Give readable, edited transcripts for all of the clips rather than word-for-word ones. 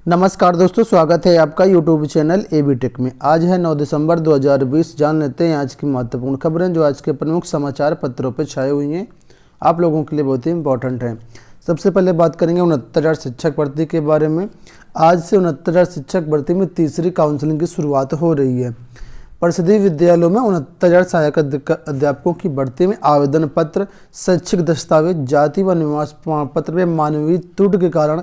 नमस्कार दोस्तों, स्वागत है आपका यूट्यूब चैनल एबी टेक में। आज है 9 दिसंबर 2020। जान लेते हैं आज की महत्वपूर्ण खबरें जो आज के प्रमुख समाचार पत्रों पर छाई हुई हैं, आप लोगों के लिए बहुत ही इंपॉर्टेंट हैं। सबसे पहले बात करेंगे 69,000 शिक्षक भर्ती के बारे में। आज से 69,000 शिक्षक भर्ती में तीसरी काउंसलिंग की शुरुआत हो रही है। परिषदीय विद्यालयों में 69,000 सहायक अध्यापकों की भर्ती में आवेदन पत्र, शैक्षिक दस्तावेज, जाति व निवास प्रमाण पत्र में मानवीय त्रुटि के कारण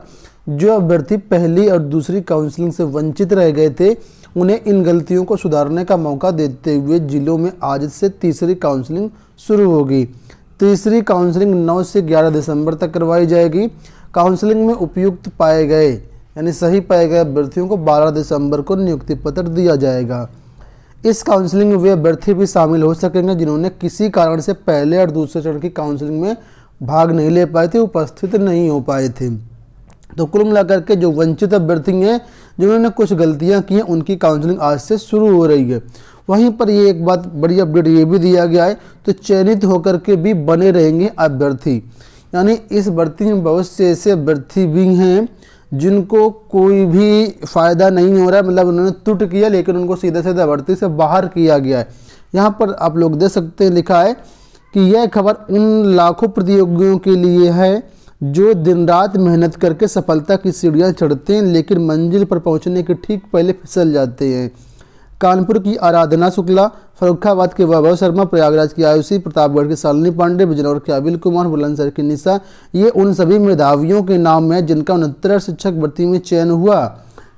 जो अभ्यर्थी पहली और दूसरी काउंसलिंग से वंचित रह गए थे, उन्हें इन गलतियों को सुधारने का मौका देते हुए जिलों में आज से तीसरी काउंसलिंग शुरू होगी। तीसरी काउंसलिंग 9 से 11 दिसंबर तक करवाई जाएगी। काउंसलिंग में उपयुक्त पाए गए यानी सही पाए गए अभ्यर्थियों को 12 दिसंबर को नियुक्ति पत्र दिया जाएगा। इस काउंसलिंग में वे अभ्यर्थी भी शामिल हो सकेंगे जिन्होंने किसी कारण से पहले और दूसरे चरण की काउंसलिंग में भाग नहीं ले पाए थे, उपस्थित नहीं हो पाए थे। तो कुल मिलाकर के जो वंचित अभ्यर्थी हैं, जिन्होंने कुछ गलतियां की हैं, उनकी काउंसलिंग आज से शुरू हो रही है। वहीं पर ये एक बात बड़ी अपडेट ये भी दिया गया है, तो चयनित होकर के भी बने रहेंगे अभ्यर्थी। यानी इस भर्ती में बहुत से ऐसे अभ्यर्थी भी हैं जिनको कोई भी फ़ायदा नहीं हो रहा है, मतलब उन्होंने त्रुटि किया लेकिन उनको सीधे सीधे भर्ती से बाहर किया गया है। यहाँ पर आप लोग देख सकते हैं, लिखा है कि यह खबर उन लाखों प्रतियोगियों के लिए है जो दिन रात मेहनत करके सफलता की सीढ़ियाँ चढ़ते हैं लेकिन मंजिल पर पहुंचने के ठीक पहले फिसल जाते हैं। कानपुर की आराधना शुक्ला, फर्रुखाबाद के वैभव शर्मा, प्रयागराज की आयुषी, प्रतापगढ़ की शालिनी पांडे, बिजनौर के अविल कुमार, बुलंदशहर की निशा, ये उन सभी मेधावियों के नाम हैं जिनका 69 शिक्षक भर्ती में चयन हुआ।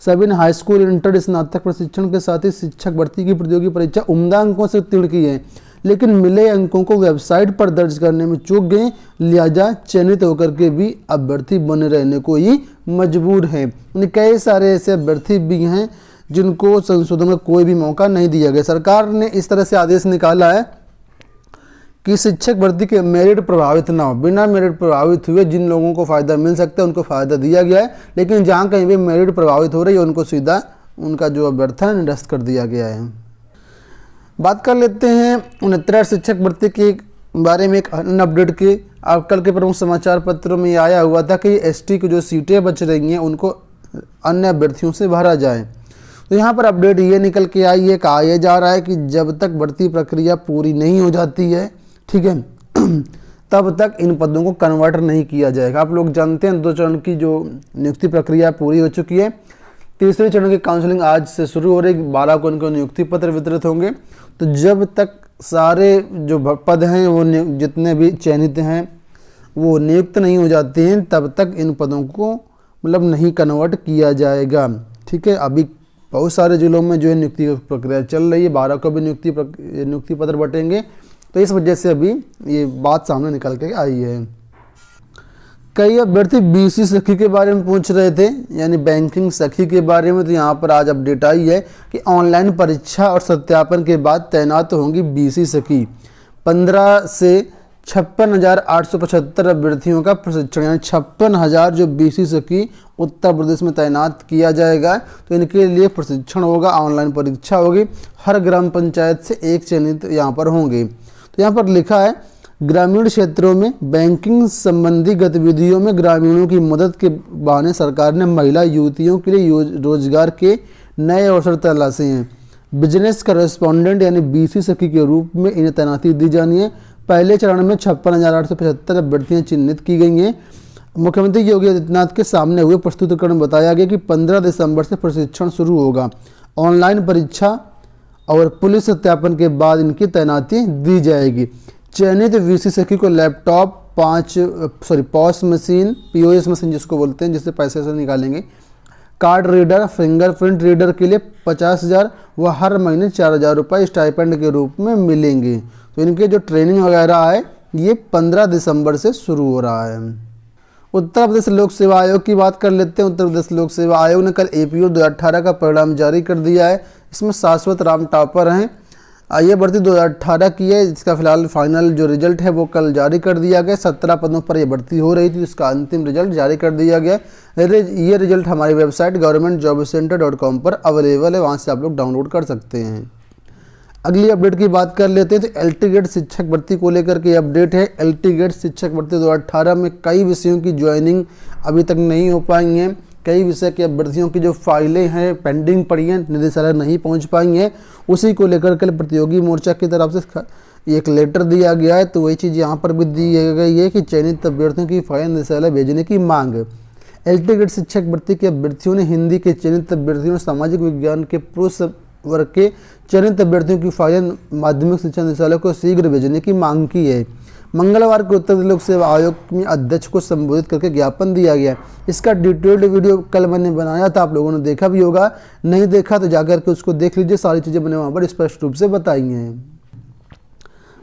सभी ने हाई स्कूल, इंटर, स्नातक प्रशिक्षण के साथ ही शिक्षक भर्ती की प्रतियोगी परीक्षा उम्दा अंकों से उत्तीर्ण की है, लेकिन मिले अंकों को वेबसाइट पर दर्ज करने में चूक गए, लिहाजा चयनित होकर के भी अभ्यर्थी बने रहने को ही मजबूर हैं। कई सारे ऐसे अभ्यर्थी भी हैं जिनको संशोधन का कोई भी मौका नहीं दिया गया। सरकार ने इस तरह से आदेश निकाला है कि शिक्षक भर्ती के मेरिट प्रभावित ना हो, बिना मेरिट प्रभावित हुए जिन लोगों को फ़ायदा मिल सकता है उनको फ़ायदा दिया गया है, लेकिन जहाँ कहीं भी मेरिट प्रभावित हो रही है उनको सीधा उनका जो अभ्यर्थी है निरस्त कर दिया गया है। बात कर लेते हैं 69 शिक्षक भर्ती के बारे में एक अन्य अपडेट की। अब कल के प्रमुख समाचार पत्रों में आया हुआ था कि एसटी की जो सीटें बच रही हैं उनको अन्य अभ्यर्थियों से भरा जाए। तो यहाँ पर अपडेट ये निकल के आई है, कहा यह जा रहा है कि जब तक भर्ती प्रक्रिया पूरी नहीं हो जाती है, ठीक है, तब तक इन पदों को कन्वर्ट नहीं किया जाएगा। आप लोग जानते हैं 2 चरण की जो नियुक्ति प्रक्रिया पूरी हो चुकी है। तीसरे चरण की काउंसलिंग आज से शुरू हो रही है। 12 को इनको नियुक्ति पत्र वितरित होंगे। तो जब तक सारे जो पद हैं वो जितने भी चयनित हैं वो नियुक्त नहीं हो जाते हैं, तब तक इन पदों को मतलब नहीं कन्वर्ट किया जाएगा। ठीक है, अभी बहुत सारे जिलों में जो है नियुक्ति प्रक्रिया चल रही है। 12 को भी नियुक्ति पत्र बटेंगे, तो इस वजह से अभी ये बात सामने निकल के आई है। कई अभ्यर्थी बीसी सखी के बारे में पूछ रहे थे, यानी बैंकिंग सखी के बारे में। तो यहाँ पर आज अपडेट आई है कि ऑनलाइन परीक्षा और सत्यापन के बाद तैनात होंगी बीसी सखी। 15 से 56,875 अभ्यर्थियों का प्रशिक्षण, यानी 56,000 जो बीसी सखी उत्तर प्रदेश में तैनात किया जाएगा। तो इनके लिए प्रशिक्षण होगा, ऑनलाइन परीक्षा होगी। हर ग्राम पंचायत से एक चयनित यहाँ पर होंगे। तो यहाँ पर लिखा है, ग्रामीण क्षेत्रों में बैंकिंग संबंधी गतिविधियों में ग्रामीणों की मदद के बहाने सरकार ने महिला युवतियों के लिए रोजगार के नए अवसर तलाशे हैं। बिजनेस करेस्पॉन्डेंट यानी बीसी सखी के रूप में इन्हें तैनाती दी जानी है। पहले चरण में 56,875 अभ्यर्थियां चिन्हित की गई हैं। मुख्यमंत्री योगी आदित्यनाथ के सामने हुए प्रस्तुतिकरण में बताया गया कि 15 दिसंबर से प्रशिक्षण शुरू होगा। ऑनलाइन परीक्षा और पुलिस सत्यापन के बाद इनकी तैनाती दी जाएगी। चयनित बीसी सखी को laptop, POS machine, POS machine जिसको बोलते हैं, जिससे पैसे से निकालेंगे, कार्ड रीडर, फिंगरप्रिंट रीडर के लिए 50,000 व हर महीने 4,000 रुपये स्टाइपेंड के रूप में मिलेंगे। तो इनके जो ट्रेनिंग वगैरह है ये 15 दिसंबर से शुरू हो रहा है। उत्तर प्रदेश लोक सेवा आयोग की बात कर लेते हैं। उत्तर प्रदेश लोक सेवा आयोग ने कल एपीओ 2018 का परिणाम जारी कर दिया है। इसमें शाश्वत राम टॉपर हैं। ये भर्ती 2018 की है, जिसका फिलहाल फाइनल जो रिजल्ट है वो कल जारी कर दिया गया। 17 पदों पर यह भर्ती हो रही थी, इसका अंतिम रिजल्ट जारी कर दिया गया। ये रिजल्ट हमारी वेबसाइट governmentjobcenter.com पर अवेलेबल है, वहाँ से आप लोग डाउनलोड कर सकते हैं। अगली अपडेट की बात कर लेते हैं। तो एलटी गेट शिक्षक भर्ती को लेकर के अपडेट है। एलटी गेट शिक्षक भर्ती 2018 में कई विषयों की ज्वाइनिंग अभी तक नहीं हो पाई हैं। कई विषय के अभ्यर्थियों की जो फाइलें हैं पेंडिंग पड़ी हैं, निदेशालय नहीं पहुंच पाई हैं, उसी को लेकर के प्रतियोगी मोर्चा की तरफ से एक लेटर दिया गया है। तो वही चीज़ यहाँ पर भी दी गई है कि चयनित अभ्यर्थियों की फाइल निदेशालय भेजने की मांग। एलटी ग्रेड शिक्षक भर्ती के अभ्यर्थियों ने हिंदी के चयनित अभ्यर्थियों, सामाजिक विज्ञान के पुरुष वर्ग के चयनित अभ्यर्थियों की फाइल माध्यमिक शिक्षा निदेशालय को शीघ्र भेजने की मांग की है। मंगलवार को उत्तर प्रदेश लोक सेवा आयोग में अध्यक्ष को संबोधित करके ज्ञापन दिया गया। इसका डिटेल्ड वीडियो कल मैंने बनाया था, आप लोगों ने देखा भी होगा, नहीं देखा तो जाकर के उसको देख लीजिए, सारी चीज़ें मैंने वहाँ पर स्पष्ट रूप से बताई हैं।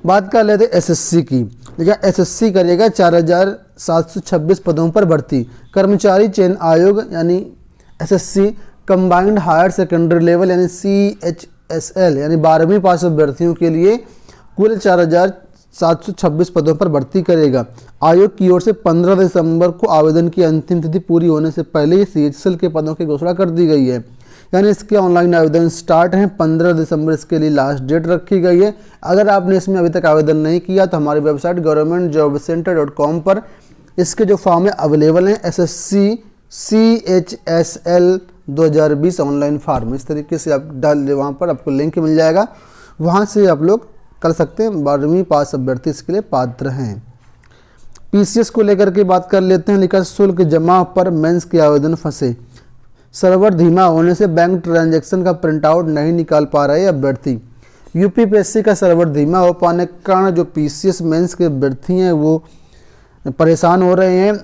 बात कर लेते एसएससी की। देखिए एसएससी करेगा 4726 पदों पर भर्ती। कर्मचारी चयन आयोग यानी SSC combined higher secondary level यानी CHSL यानी 12वीं पास अभ्यर्थियों के लिए कुल 4726 पदों पर भर्ती करेगा। आयोग की ओर से 15 दिसंबर को आवेदन की अंतिम तिथि पूरी होने से पहले ही CHSL के पदों की घोषणा कर दी गई है। यानी इसके ऑनलाइन आवेदन स्टार्ट हैं। 15 दिसंबर इसके लिए लास्ट डेट रखी गई है। अगर आपने इसमें अभी तक आवेदन नहीं किया तो हमारी वेबसाइट governmentjobcenter.com पर इसके जो फॉर्म है अवेलेबल हैं। SSC CHSL 2020 ऑनलाइन फॉर्म, इस तरीके से आप डाल दे, वहाँ पर आपको लिंक मिल जाएगा, वहाँ से आप लोग कर सकते हैं। 12वीं पास अभ्यर्थी इसके लिए पात्र हैं। PCS को लेकर के बात कर लेते हैं। लिखा शुल्क जमा पर मेंस के आवेदन फंसे। सर्वर धीमा होने से बैंक ट्रांजैक्शन का प्रिंटआउट नहीं निकाल पा रहे अभ्यर्थी। यूपीपीएससी का सर्वर धीमा हो पाने के कारण जो PCS मेंस के अभ्यर्थी हैं वो परेशान हो रहे हैं,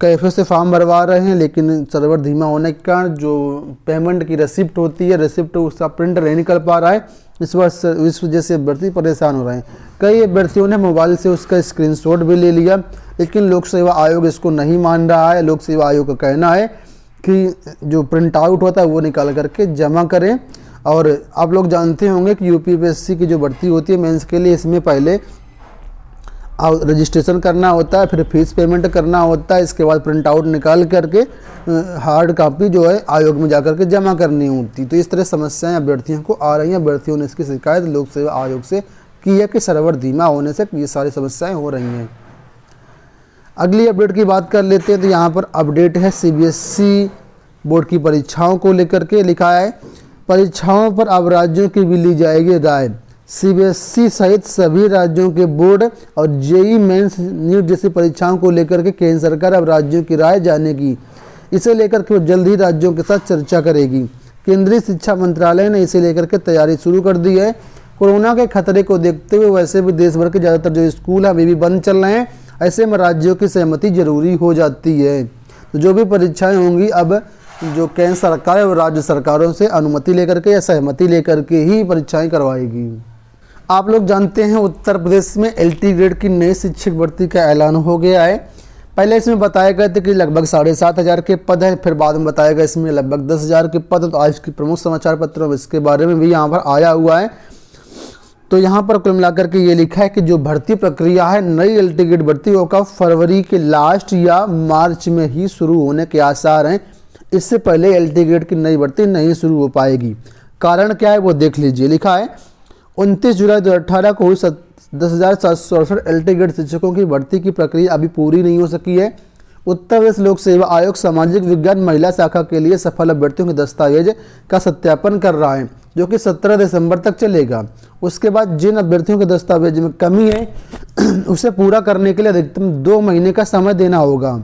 कैफे से फॉर्म भरवा रहे हैं, लेकिन सर्वर धीमा होने के कारण जो पेमेंट की रिसिप्ट होती है, रिसिप्ट उसका प्रिंट नहीं निकल पा रहा है। इस वजह से अभ्यर्थी परेशान हो रहे हैं। कई अभ्यर्थियों ने मोबाइल से उसका स्क्रीनशॉट भी ले लिया, लेकिन लोक सेवा आयोग इसको नहीं मान रहा है। लोक सेवा आयोग का कहना है कि जो प्रिंट आउट होता है वो निकाल करके जमा करें। और आप लोग जानते होंगे कि यूपीपीएससी की जो भर्ती होती है मेंस के लिए, इसमें पहले रजिस्ट्रेशन करना होता है, फिर फीस पेमेंट करना होता है, इसके बाद प्रिंट आउट निकाल करके हार्ड कॉपी जो है आयोग में जाकर के जमा करनी होती। तो इस तरह समस्याएं अभ्यर्थियों को आ रही हैं। अभ्यर्थियों ने इसकी शिकायत लोक सेवा आयोग से की है कि सर्वर धीमा होने से ये सारी समस्याएं हो रही हैं। अगली अपडेट की बात कर लेते हैं। तो यहाँ पर अपडेट है CBSE बोर्ड की परीक्षाओं को लेकर के। लिखा है परीक्षाओं पर अब राज्यों की भी ली जाएगी राय। CBSE सहित सभी राज्यों के बोर्ड और JEE मेंस नीट जैसी परीक्षाओं को लेकर के केंद्र सरकार अब राज्यों की राय जानेगी। इसे लेकर के वो जल्द ही राज्यों के साथ चर्चा करेगी। केंद्रीय शिक्षा मंत्रालय ने इसे लेकर के तैयारी शुरू कर दी है। कोरोना के खतरे को देखते हुए वैसे भी देश भर के ज़्यादातर जो स्कूल हैं अभी भी बंद चल रहे हैं, ऐसे में राज्यों की सहमति जरूरी हो जाती है। तो जो भी परीक्षाएं होंगी अब जो केंद्र सरकार है वो राज्य सरकारों से अनुमति लेकर के या सहमति लेकर के ही परीक्षाएं करवाएगी। आप लोग जानते हैं उत्तर प्रदेश में LT ग्रेड की नई शिक्षक भर्ती का ऐलान हो गया है। पहले इसमें बताया गया था कि लगभग 7,500 के पद हैं, फिर बाद में बताया गया इसमें लगभग 10,000 के पद हैं। तो आज की प्रमुख समाचार पत्रों में इसके बारे में भी यहाँ पर आया हुआ है। तो यहाँ पर कुल मिलाकर के ये लिखा है कि जो भर्ती प्रक्रिया है नई LT ग्रेड भर्ती होगा फरवरी के लास्ट या मार्च में ही शुरू होने के आसार हैं। इससे पहले LT ग्रेड की नई भर्ती नहीं शुरू हो पाएगी। कारण क्या है वो देख लीजिए। लिखा है 29 जुलाई 2018 को हुई 10,768 LT ग्रेड शिक्षकों की भर्ती की प्रक्रिया अभी पूरी नहीं हो सकी है। उत्तर प्रदेश लोक सेवा आयोग सामाजिक विज्ञान महिला शाखा के लिए सफल अभ्यर्थियों के दस्तावेज का सत्यापन कर रहा है, जो कि 17 दिसंबर तक चलेगा। उसके बाद जिन अभ्यर्थियों के दस्तावेज में कमी है उसे पूरा करने के लिए अधिकतम 2 महीने का समय देना होगा।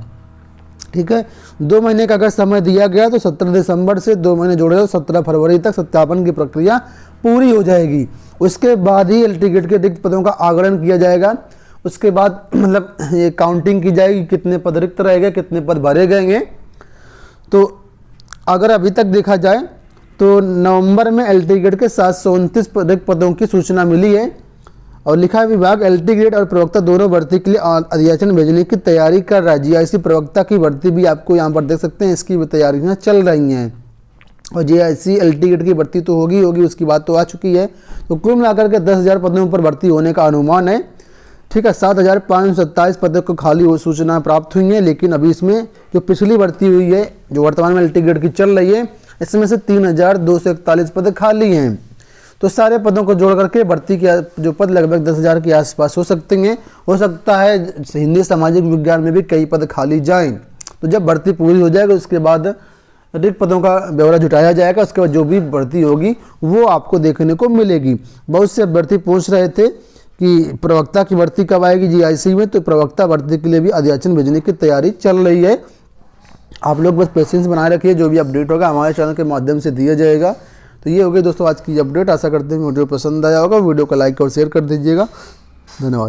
ठीक है, 2 महीने का अगर समय दिया गया तो 17 दिसंबर से 2 महीने जोड़े तो 17 फरवरी तक सत्यापन की प्रक्रिया पूरी हो जाएगी। उसके बाद ही LT ग्रेड के रिक्त पदों का आगणन किया जाएगा। उसके बाद मतलब ये काउंटिंग की जाएगी कितने पद रिक्त रह गए, कितने पद भरे गए। तो अगर अभी तक देखा जाए तो नवंबर में LT ग्रेड के 729 रिक्त पदों की सूचना मिली है। और लिखा है विभाग LT ग्रेड और प्रवक्ता दोनों भर्ती के लिए अधियाचन भेजने की तैयारी कर रहा है। GIC प्रवक्ता की भर्ती भी आपको यहाँ पर देख सकते हैं, इसकी भी तैयारियाँ चल रही हैं। और GIC LT ग्रेड की भर्ती तो होगी उसकी बात तो आ चुकी है। तो कुल मिलाकर के 10,000 पदों पर भर्ती होने का अनुमान है। ठीक है, 7,527 पदों को खाली वो सूचना प्राप्त हुई है। लेकिन अभी इसमें जो पिछली भर्ती हुई है जो वर्तमान में LT ग्रेड की चल रही है, इसमें से 3,241 पद खाली हैं। तो सारे पदों को जोड़ करके भर्ती के जो पद लगभग 10,000 के आसपास हो सकते हैं। हो सकता है हिंदी सामाजिक विज्ञान में भी कई पद खाली जाएं। तो जब भर्ती पूरी हो जाएगी उसके बाद रिक्त पदों का ब्यौरा जुटाया जाएगा। उसके बाद जो भी भर्ती होगी वो आपको देखने को मिलेगी। बहुत से अभ्यर्थी पूछ रहे थे कि प्रवक्ता की भर्ती कब आएगी जीआईसी में, तो प्रवक्ता भर्ती के लिए भी अधियाचन भेजने की तैयारी चल रही है। आप लोग बस पेशेंस बनाए रखिए, जो भी अपडेट होगा हमारे चैनल के माध्यम से दिया जाएगा। तो ये हो गई दोस्तों आज की अपडेट। आशा करते हैं वीडियो पसंद आया होगा। वीडियो को लाइक और शेयर कर दीजिएगा। धन्यवाद।